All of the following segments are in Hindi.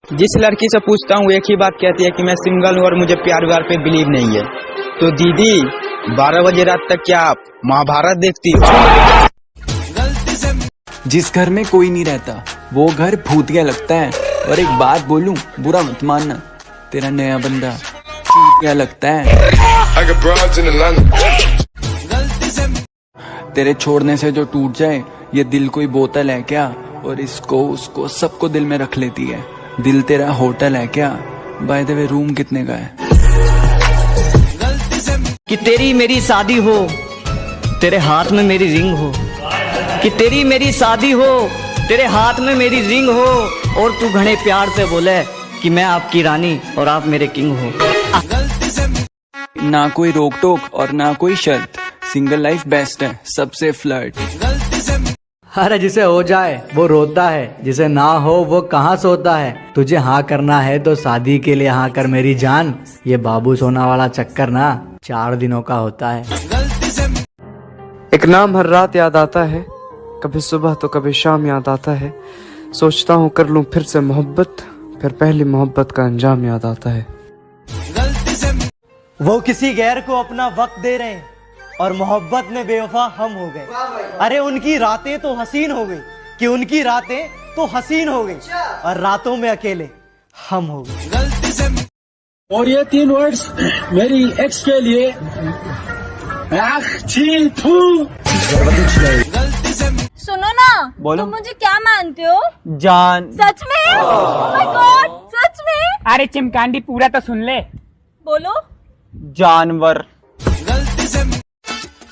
जिस लड़की से पूछता हूँ एक ही बात कहती है कि मैं सिंगल हूँ और मुझे प्यार व्यार पे बिलीव नहीं है। तो दीदी 12 बजे रात तक क्या आप महाभारत देखती हो? जिस घर में कोई नहीं रहता वो घर भूतिया लगता है। और एक बात बोलूं, बुरा मत मानना, तेरा नया बंदा क्या लगता है। तेरे छोड़ने से जो टूट जाए ये दिल कोई बोतल है क्या, और इसको उसको सबको दिल में रख लेती है। दिल तेरा होटल है क्या? बाय द वे रूम कितने का है? कि तेरी मेरी शादी हो, तेरे हाथ में मेरी रिंग हो। कि तेरी मेरी शादी हो, तेरे हाथ में मेरी रिंग हो, और तू घने प्यार से बोले कि मैं आपकी रानी और आप मेरे किंग हो। ना कोई रोक टोक और ना कोई शर्त, सिंगल लाइफ बेस्ट है, सबसे फ्लर्ट। अरे जिसे हो जाए वो रोता है, जिसे ना हो वो कहाँ सोता है। तुझे हाँ करना है तो शादी के लिए हाँ कर मेरी जान। ये बाबू सोना वाला चक्कर ना 4 दिनों का होता है। एक नाम हर रात याद आता है, कभी सुबह तो कभी शाम याद आता है। सोचता हूँ कर लूं फिर से मोहब्बत, फिर पहली मोहब्बत का अंजाम याद आता है। वो किसी गैर को अपना वक्त दे रहे हैं और मोहब्बत में बेवफा हम हो गए। अरे उनकी रातें तो हसीन हो गई, कि उनकी रातें तो हसीन हो गई और रातों में अकेले हम हो गए। और ये 3 वर्ड्स मेरी एक्स के लिए, सुनो ना, बोलो। तुम मुझे क्या मानते हो? जान। सच में? Oh my God, सच में? अरे चिमकांडी पूरा तो सुन ले। बोलो। जानवर।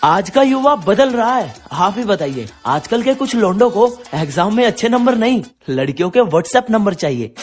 आज का युवा बदल रहा है, आप ही बताइए। आजकल के कुछ लोंडों को एग्जाम में अच्छे नंबर नहीं, लड़कियों के व्हाट्सएप नंबर चाहिए।